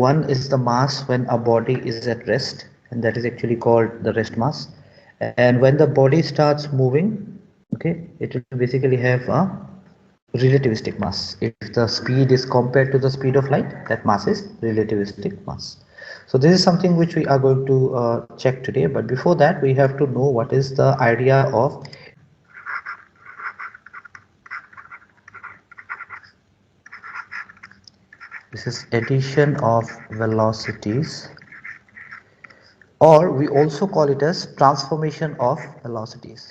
one is the mass when a body is at rest, and that is actually called the rest mass. And when the body starts moving, okay, it will basically have a relativistic mass. If the speed is compared to the speed of light, that mass is relativistic mass. So this is something which we are going to check today, but before that we have to know what is the idea of this is addition of velocities, or we also call it as transformation of velocities.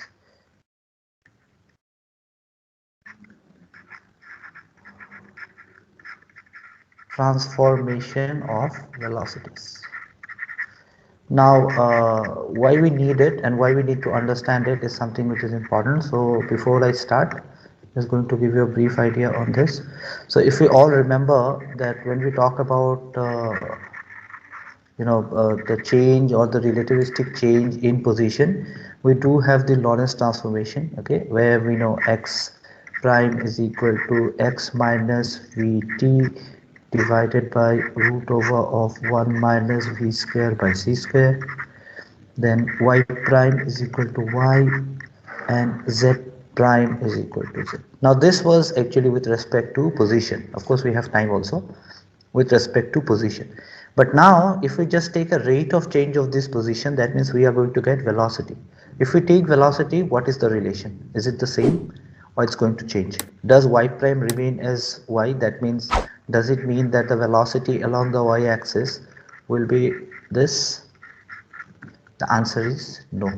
Transformation of velocities. Now, why we need it and why we need to understand it is something which is important. So before I start, just going to give you a brief idea on this. So if we all remember that when we talk about the change or the relativistic change in position, we do have the Lorentz transformation, okay, where we know x prime is equal to x minus vt divided by root over of 1 minus v square by c square. Then y prime is equal to y and z prime is equal to z. Now this was actually with respect to position. Of course we have time also with respect to position. But now if we just take a rate of change of this position, that means we are going to get velocity. If we take velocity, what is the relation? Is it the same or it's going to change? Does y prime remain as y? That means, does it mean that the velocity along the y axis will be this? The answer is no.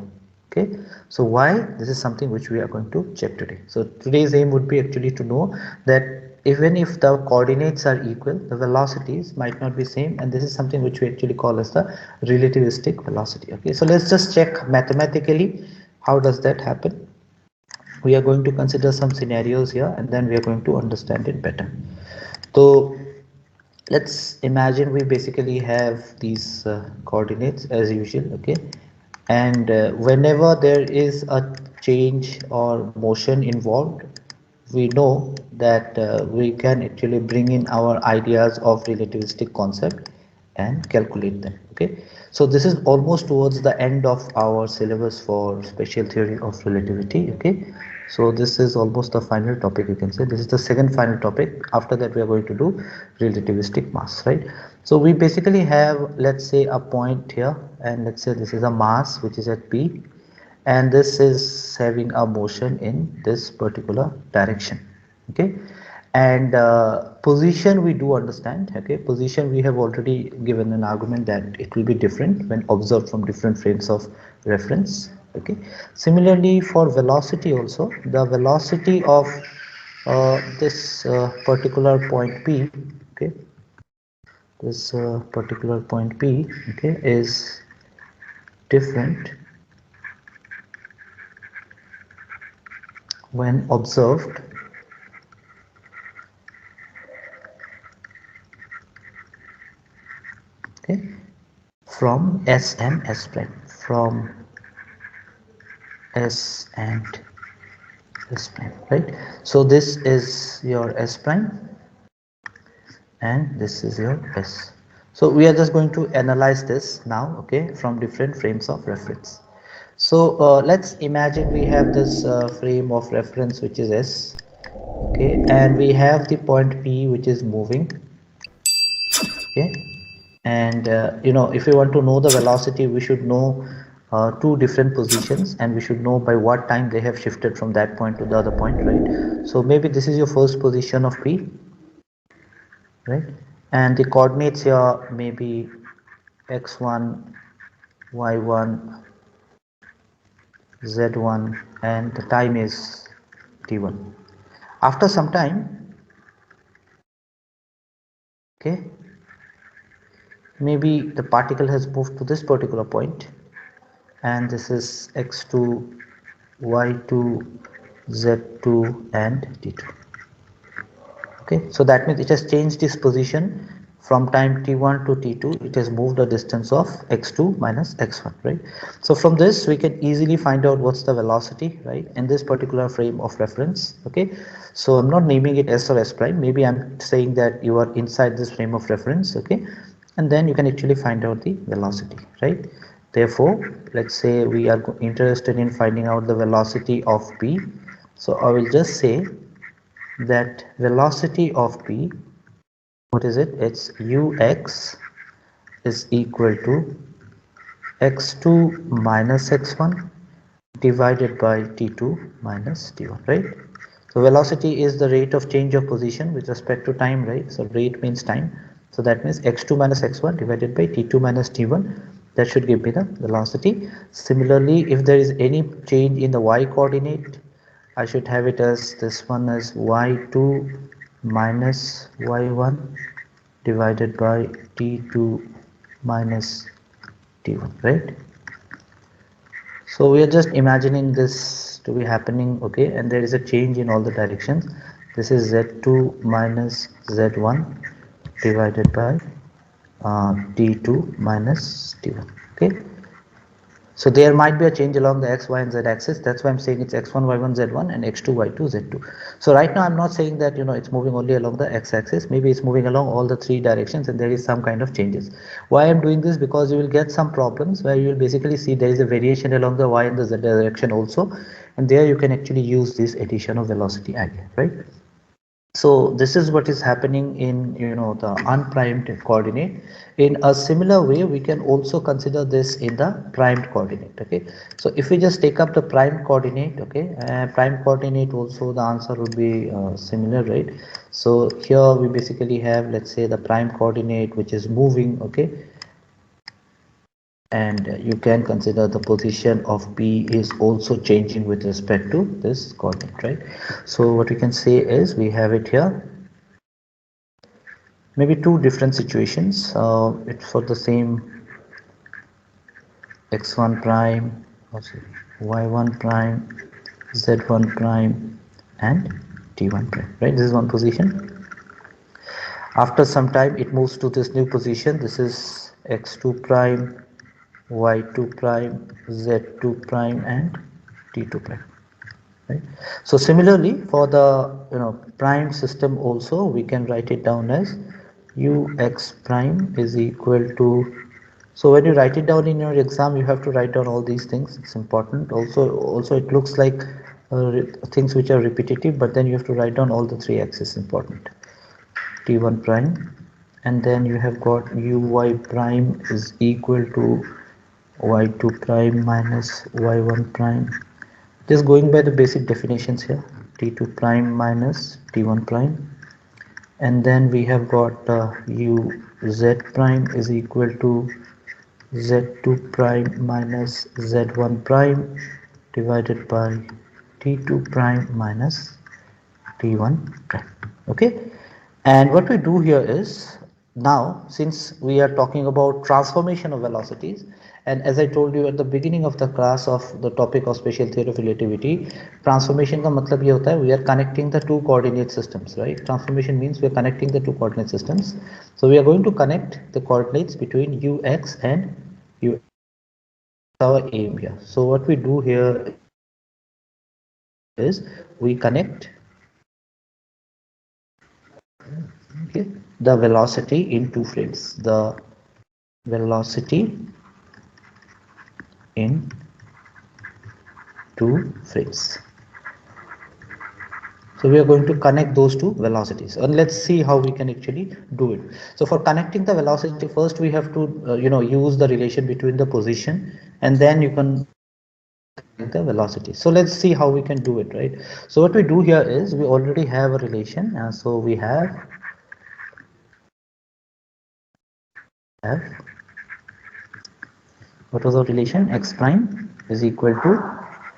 Okay, so why? This is something which we are going to check today. So today's aim would be actually to know that even if the coordinates are equal, the velocities might not be same, and this is something which we actually call as the relativistic velocity. Okay, so let's just check mathematically how does that happen. We are going to consider some scenarios here and then we are going to understand it better. So let's imagine we basically have these coordinates as usual, okay, and whenever there is a change or motion involved, we know that we can actually bring in our ideas of relativistic concept and calculate them. Okay, so this is almost towards the end of our syllabus for special theory of relativity. Okay, so this is almost the final topic, you can say. This is the second final topic. After that we are going to do relativistic mass, right? So we basically have, let's say, a point here, and let's say this is a mass which is at P, and this is having a motion in this particular direction. Okay, and position we do understand. Okay, position we have already given an argument that it will be different when observed from different frames of reference. Okay, similarly for velocity also, the velocity of this particular point P, okay, this particular point P, okay, is different when observed okay from S and S prime, from S and S prime, right? So this is your S prime and this is your S. So we are just going to analyze this now, okay, from different frames of reference. So let's imagine we have this frame of reference which is S, okay, and we have the point P which is moving, okay, and if we want to know the velocity, we should know two different positions, and we should know by what time they have shifted from that point to the other point, right? So maybe this is your first position of P, right, and the coordinates here may be x1, y1, z1, and the time is t1. After some time, okay, maybe the particle has moved to this particular point, and this is x2, y2, z2 and t2. Okay, so that means it has changed its position from time t1 to t2. It has moved a distance of x2 minus x1, right? So from this we can easily find out what's the velocity, right, in this particular frame of reference. Okay, so I'm not naming it s or s prime, maybe I'm saying that you are inside this frame of reference. Okay, and then you can actually find out the velocity, right? Therefore, let's say we are interested in finding out the velocity of p. So I will just say that velocity of p, what is it? It's ux is equal to x2 minus x1 divided by t2 minus t1, right? So velocity is the rate of change of position with respect to time, right? So rate means time. So that means x2 minus x1 divided by t2 minus t1. That should give me the velocity. Similarly, if there is any change in the y coordinate, I should have it as this one as y2 minus y1 divided by t2 minus t1, right? So we are just imagining this to be happening, okay, and there is a change in all the directions. This is z2 minus z1 divided by t2 minus t1, okay. So there might be a change along the x, y and z axis. That's why I'm saying it's x1, y1, z1 and x2, y2, z2. So right now I'm not saying that it's moving only along the x axis. Maybe it's moving along all the three directions and there is some kind of changes. Why I'm doing this? Because you will get some problems where you will basically see there is a variation along the y and the z direction also, and there you can actually use this addition of velocity idea, right? So this is what is happening in the unprimed coordinate. In a similar way, we can also consider this in the primed coordinate. Okay, so if we just take up the primed coordinate, okay, primed coordinate also the answer would be similar, right? So here we basically have, let's say, the prime coordinate which is moving, okay, and you can consider the position of P is also changing with respect to this coordinate, right? So what we can say is we have it here, maybe two different situations. It's for the same x1 prime, y1 prime, z1 prime and t1 prime, right? This is one position. After some time it moves to this new position. This is x2 prime, y2 prime, z2 prime and t2 prime, right? So similarly for the prime system also we can write it down as ux prime is equal to, so when you write it down in your exam you have to write down all these things. It's important. Also it looks like things which are repetitive, but then you have to write down all the three axes important. T1 prime, and then you have got uy prime is equal to y2 prime minus y1 prime. Just going by the basic definitions here, t2 prime minus t1 prime, and then we have got u z prime is equal to z2 prime minus z1 prime divided by t2 prime minus t1 prime. Okay, and what we do here is, now since we are talking about transformation of velocities, and as I told you at the beginning of the class of the topic of special theory of relativity, transformation का मतलब ये होता है we are connecting the two coordinate systems, right? Transformation means we are connecting the two coordinate systems. So we are going to connect the coordinates between ux and u, our aim here. So what we do here is we connect, okay, the velocity in two frames, the velocity in two frames. So we are going to connect those two velocities, and let's see how we can actually do it. So for connecting the velocity, first we have to use the relation between the position, and then you can connect the velocity. So let's see how we can do it, right? So what we do here is we already have a relation, so we have what was our relation? X prime is equal to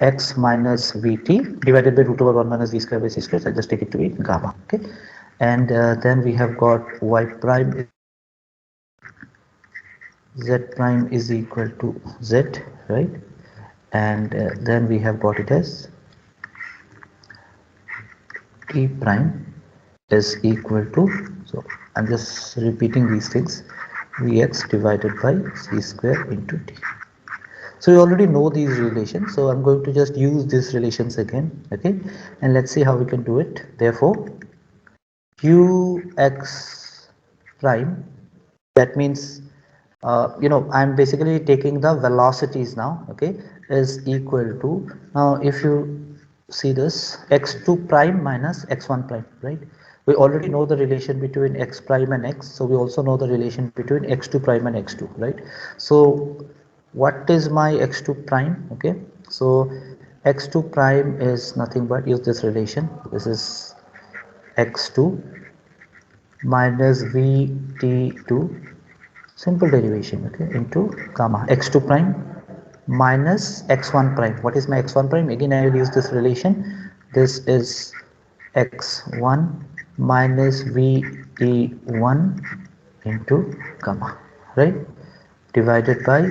x minus vt divided by root over 1 minus v square by c square. So I just take it to be gamma. Okay, and then we have got y prime, z prime is equal to z, right? And then we have got it as t prime is equal to, so I'm just repeating these things, vx divided by c square into t. So you already know these relations, so I'm going to just use these relations again, okay, and let's see how we can do it. Therefore ux prime That means I'm basically taking the velocities now, okay, is equal to, now if you see this, x2 prime minus x1 prime, right? We already know the relation between x prime and x, so we also know the relation between x2 prime and x2, right? So what is my x2 prime? Okay, so x2 prime is nothing but, use this relation, this is x2 minus vt2, simple derivation, okay, into gamma x2 prime minus x1 prime. What is my x1 prime? Again I will use this relation, this is x1 minus vt1 into gamma, right, divided by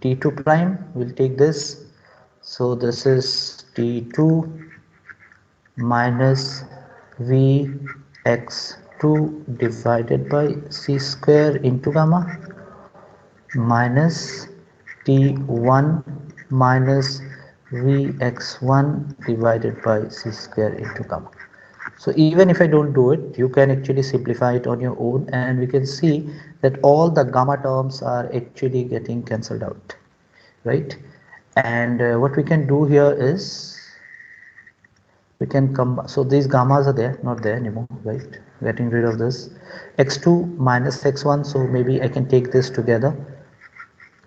t2 prime, we'll take this, so this is t2 minus vx2 divided by c square into gamma minus t1 minus vx1 divided by c square into gamma. So even if I don't do it, you can actually simplify it on your own, and we can see that all the gamma terms are actually getting cancelled out, right? And what we can do here is we can come, so these gammas are there, not there anymore, right? Getting rid of this x2 minus x1, so maybe I can take this together,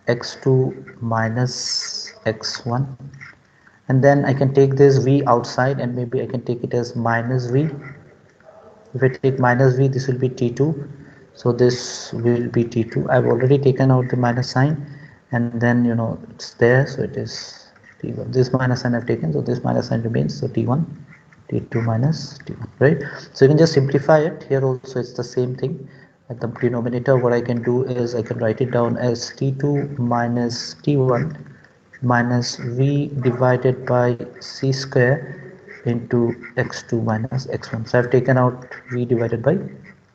x2 minus x1, and then I can take this v outside and maybe I can take it as minus v. If I take minus v, this will be t2, so this will be t2. I've already taken out the minus sign, and then it's there, so it is t1. This minus sign I've taken, so this minus sign remains, so t1 t2 minus t1, right? So you can just simplify it. Here also it's the same thing. At the denominator, what I can do is I can write it down as t2 minus t1 minus v divided by c square into x2 minus x1. So I've taken out v divided by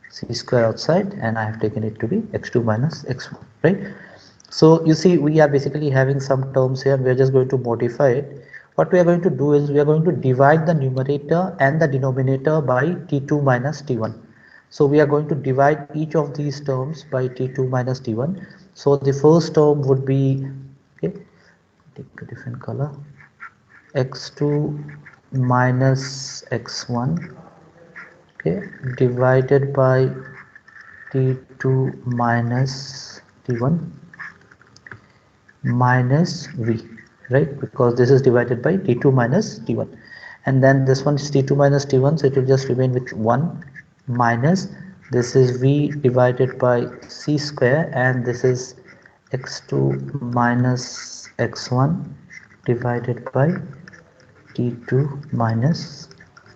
c square outside, and I have taken it to be x2 minus x1, right? So you see, we are basically having some terms here. We are just going to modify it. What we are going to do is we are going to divide the numerator and the denominator by t2 minus t1. So we are going to divide each of these terms by t2 minus t1. So the first term would be, okay, take a different color, x2 minus x1, okay, divided by t2 minus t1 minus v, right, because this is divided by t2 minus t1, and then this one is t2 minus t1, so it will just remain with 1 minus, this is v divided by c square, and this is x2 minus x1 divided by t2 minus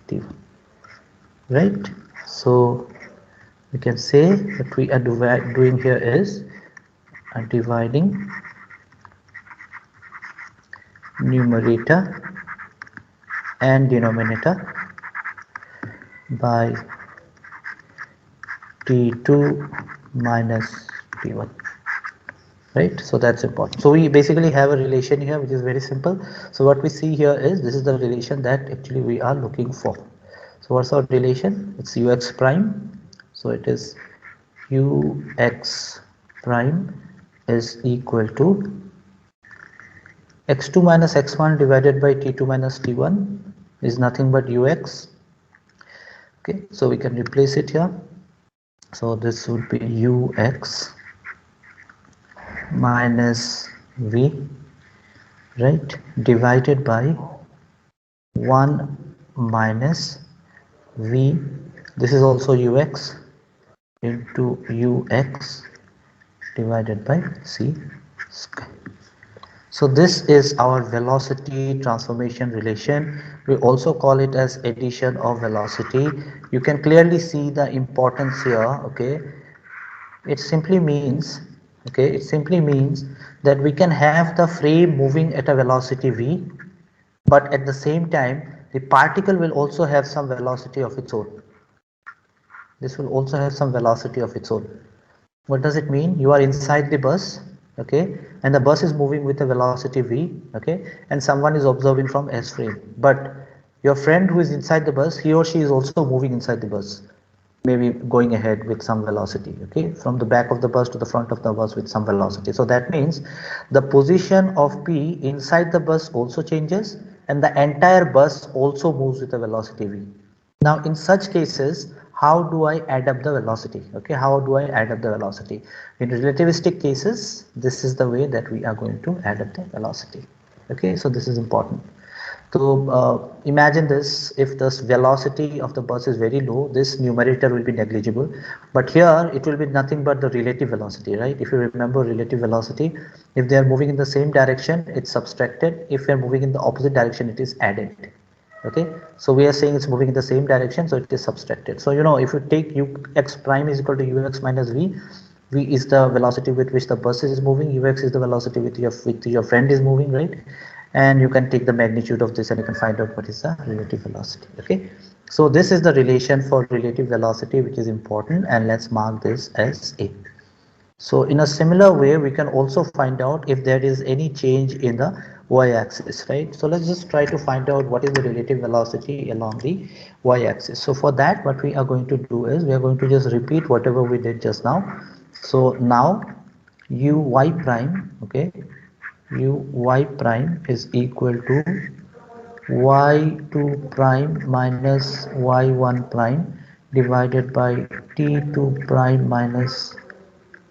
t1, right? So we can say what we are doing here is dividing numerator and denominator by t2 minus t1, right? So that's important. So we basically have a relation here which is very simple. So what we see here is this is the relation that actually we are looking for. So what's our relation? It's ux prime, so it is ux prime is equal to x2 minus x1 divided by t2 minus t1 is nothing but ux. Okay, so we can replace it here. So this would be ux minus v, right, divided by 1 minus v, this is also ux, into ux divided by c square. So this is our velocity transformation relation. We also call it as addition of velocity. You can clearly see the importance here, okay? It simply means, okay, it simply means that we can have the frame moving at a velocity v, but at the same time the particle will also have some velocity of its own. This will also have some velocity of its own. What does it mean? You are inside the bus, okay, and the bus is moving with a velocity v, okay, and someone is observing from s frame, but your friend who is inside the bus, he or she is also moving inside the bus. maybe going ahead with some velocity, okay, from the back of the bus to the front of the bus with some velocity. So that means the position of p inside the bus also changes, and the entire bus also moves with a velocity v. Now in such cases, how do I add up the velocity? Okay, how do I add up the velocity? In relativistic cases, this is the way that we are going to add up the velocity. Okay, so this is important. So imagine this, if the velocity of the bus is very low, this numerator will be negligible, but here it will be nothing but the relative velocity, right? If you remember relative velocity, if they are moving in the same direction, it's subtracted. If they are moving in the opposite direction, it is added. Okay, so we are saying it's moving in the same direction, so it is subtracted. So you know, if you take ux prime is equal to ux minus v, v is the velocity with which the bus is moving, ux is the velocity with your friend is moving, right? And you can take the magnitude of this and you can find out what is the relative velocity. Okay, so this is the relation for relative velocity, which is important, and let's mark this as a. So in a similar way, we can also find out if there is any change in the y-axis, right? So let's just try to find out what is the relative velocity along the y-axis. So for that, what we are going to do is we are going to just repeat whatever we did just now. So now uy prime, okay, uy prime is equal to y2 prime minus y1 prime divided by t2 prime minus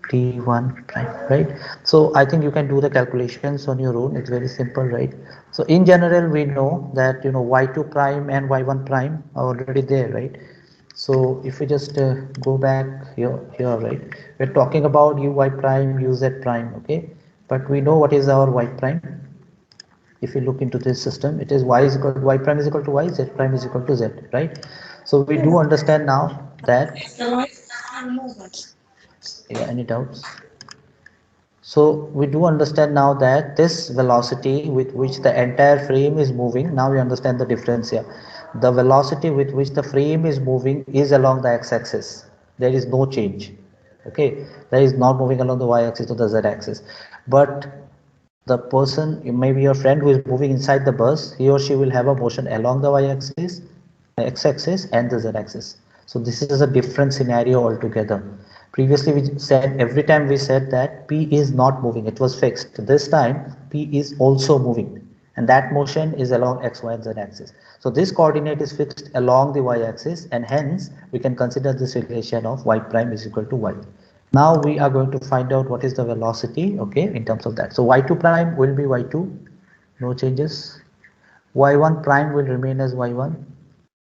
t1 prime, right? So I think you can do the calculations on your own. It's very simple, right? So in general, we know that y2 prime and y1 prime are already there, right? So if we just go back here, right, we're talking about uy prime, uz prime, okay, but we know what is our y prime. If you look into this system, it is y is equal to y prime is equal to y, z prime is equal to z, right? So we do understand now that, yeah, any doubts? So we do understand now that this velocity with which the entire frame is moving, now we understand the difference here. The velocity with which the frame is moving is along the x-axis. There is no change. Okay, that is not moving along the y-axis or the z-axis. But the person, maybe your friend who is moving inside the bus, he or she will have a motion along the y-axis, x-axis and the z-axis. So this is a different scenario altogether. Previously we said, every time we said that p is not moving, it was fixed. This time p is also moving, and that motion is along x, y and z axis. So this coordinate is fixed along the y-axis, and hence we can consider this relation of y prime is equal to y. Now we are going to find out what is the velocity, okay, in terms of that. So y2 prime will be y2, no changes. y1 prime will remain as y1,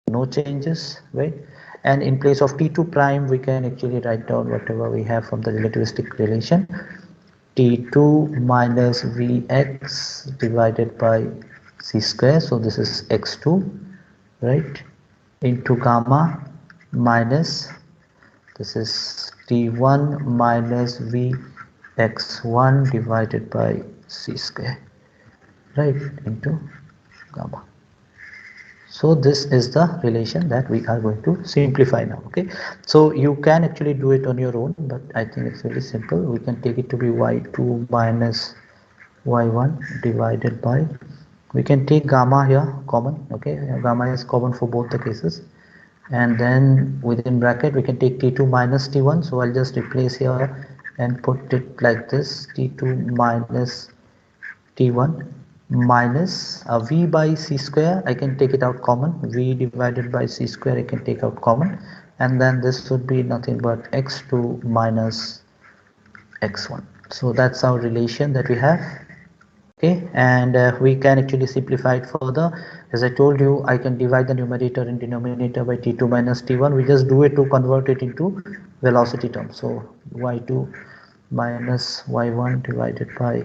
no changes, right? And in place of t2 prime, we can actually write down whatever we have from the relativistic relation, t2 minus vx divided by c square, so this is x2, right, into gamma minus, this is t1 minus vx1 divided by c square, right, into gamma. So this is the relation that we are going to simplify now. Okay, so you can actually do it on your own, but I think it's very simple. We can take it to be y2 minus y1 divided by, we can take gamma here common. Okay, gamma is common for both the cases, and then within bracket we can take t2 minus t1. So I'll just replace here and put it like this, t2 minus t1 minus v by c square, I can take it out common, v divided by c square I can take out common, and then this would be nothing but x2 minus x1. So that's our relation that we have. Okay, and we can actually simplify it further. As I told you, I can divide the numerator and denominator by t2 minus t1. We just do it to convert it into velocity terms. So y2 minus y1 divided by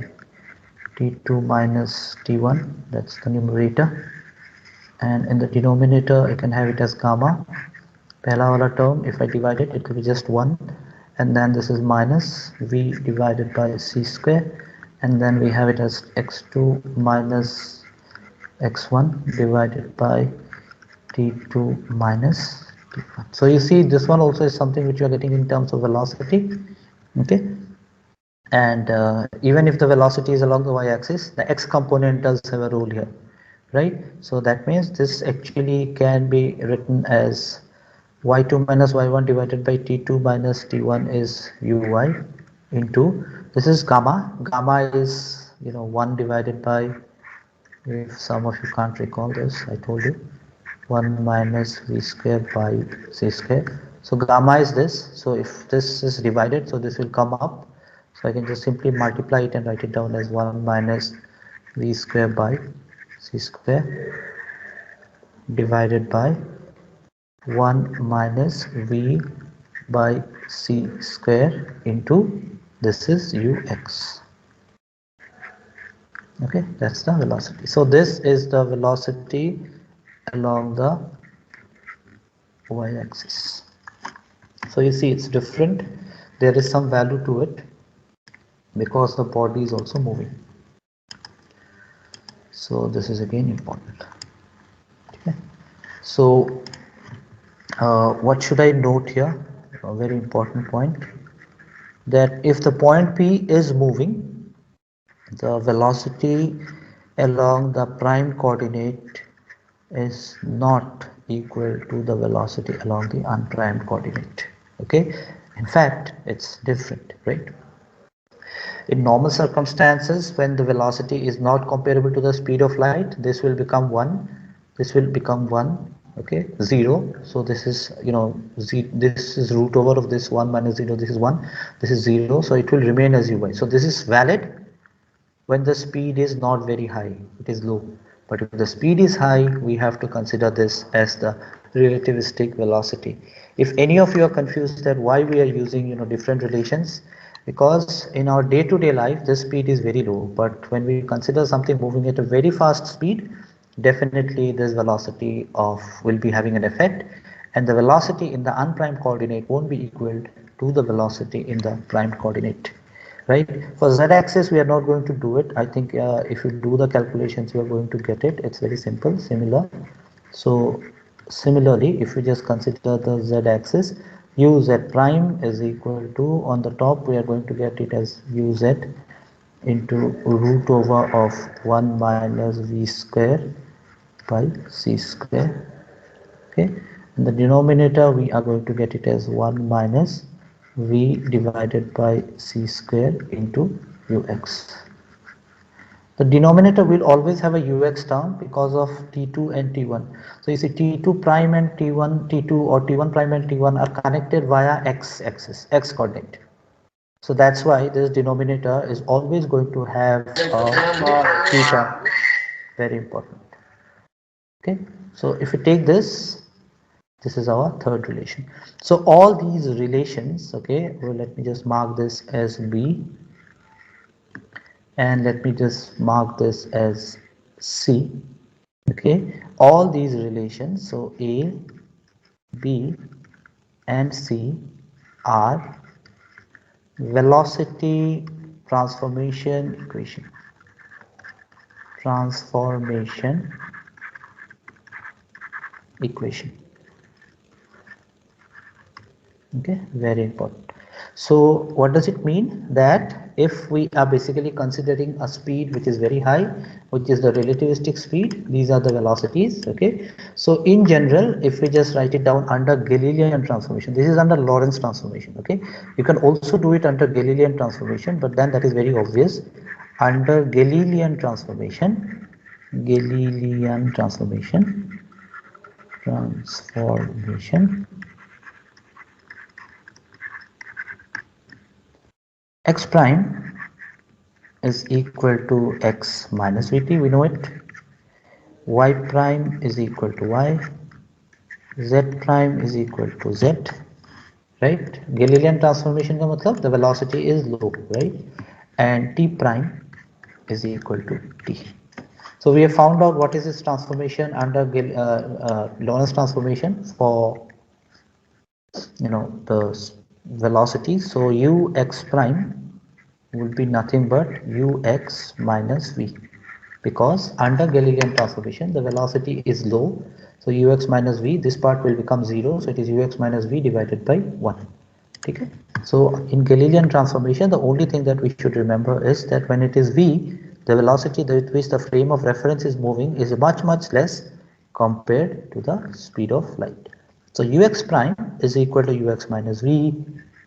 t2 minus t1, that's the numerator, and in the denominator I can have it as gamma. Pehla wala term, if I divide it, it will be just 1, and then this is minus v divided by c square, and then we have it as x2 minus x1 divided by t2 minus t1. So you see, this one also is something which you are getting in terms of velocity. Okay, and even if the velocity is along the y-axis, the x component does have a role here, right? So that means this actually can be written as y2 minus y1 divided by t2 minus t1 is uy into, this is gamma. Gamma is 1 divided by, if some of you can't recall this, I told you, 1 minus v square by c square. So gamma is this. So if this is divided, so this will come up. So I can just simply multiply it and write it down as 1 minus v square by c square divided by 1 minus v by c square into, this is ux. Okay, that's the velocity. So this is the velocity along the y-axis. So you see it's different. There is some value to it because the body is also moving. So this is again important. Okay. So what should I note here? A very important point, that if the point P is moving, the velocity along the prime coordinate is not equal to the velocity along the unprimed coordinate. Okay, in fact it's different, right? In normal circumstances, when the velocity is not comparable to the speed of light, this will become 1, this will become 1, okay, 0. So this is, this is root over of this 1 minus 0, this is 1, this is 0, so it will remain as uy. So this is valid when the speed is not very high, it is low. But if the speed is high, we have to consider this as the relativistic velocity. If any of you are confused that why we are using different relations, because in our day-to-day life this speed is very low, but when we consider something moving at a very fast speed, definitely this velocity of will be having an effect, and the velocity in the unprimed coordinate won't be equal to the velocity in the primed coordinate. Right, for z-axis we are not going to do it. I think if you do the calculations you are going to get it. It's very simple, similar. So similarly, if we just consider the z-axis, uz prime is equal to, on the top we are going to get it as uz into root over of 1 minus v square by c square. Okay, in the denominator we are going to get it as 1 minus v divided by c square into ux. The denominator will always have a ux term because of t2 and t1. So you see t2 prime and t1, t2 or t1 prime and t1 are connected via x-axis, x coordinate. So that's why this denominator is always going to have a theta. Very important. Okay, so if we take this is our third relation. So all these relations, okay, well, let me just mark this as B, and let me just mark this as C. Okay, all these relations, so A, B and C are velocity transformation equation. Okay, very important. So what does it mean? That if we are basically considering a speed which is very high, which is the relativistic speed, these are the velocities. Okay, so in general, if we just write it down under Galilean transformation, this is under Lorentz transformation. Okay, you can also do it under Galilean transformation, but then that is very obvious. Under Galilean transformation, x prime is equal to x minus vt, we know it. Y prime is equal to y. Z prime is equal to z. Right? Galilean transformation ka matlab the velocity is low, right? And t prime is equal to t. So we have found out what is this transformation under Lorentz transformation for the velocity. So ux prime will be nothing but ux minus v, because under Galilean transformation the velocity is low, so ux minus v, this part will become 0, so it is ux minus v divided by 1. Okay, so in Galilean transformation the only thing that we should remember is that when it is v, the velocity with which the frame of reference is moving is much less compared to the speed of light. So ux prime is equal to ux minus v,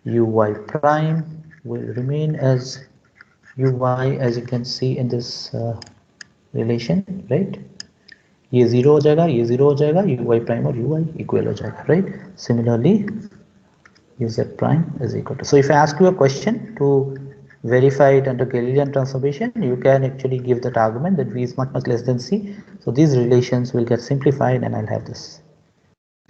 uy prime will remain as uy, as you can see in this relation, right? ये zero हो जाएगा, ये zero हो जाएगा, uy prime और uy equal हो जाएगा, right? Similarly uz prime is equal to, so if I ask you a question to verify it under Galilean transformation, you can actually give that argument that v is much less than c, so these relations will get simplified and I'll have this.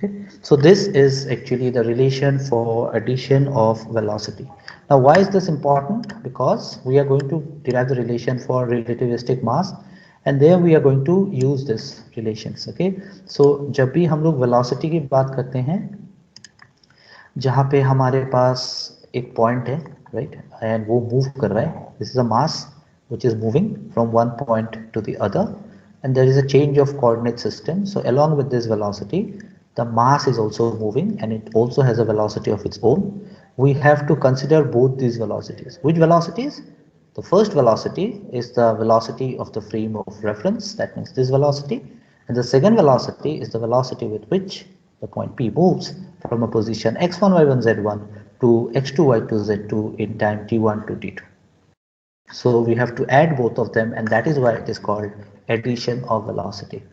Okay, so this is actually the relation for addition of velocity. Now why is this important? Because we are going to derive the relation for relativistic mass and there we are going to use this relations. Okay, so जब भी हम लोग velocity की बात करते हैं जहाँ पे हमारे पास एक पॉइंट है, राइट, एंड वो मूव कर रहा है, this is a mass which is moving from one point to the other, and there is a change of coordinate system. So along with this velocity, the mass is also moving and it also has a velocity of its own. We have to consider both these velocities. Which velocities? The first velocity is the velocity of the frame of reference, that means this velocity, and the second velocity is the velocity with which the point P moves from a position x1, y1, z1 to x2, y2, z2 in time t1 to t2. So we have to add both of them, and that is why it is called addition of velocity.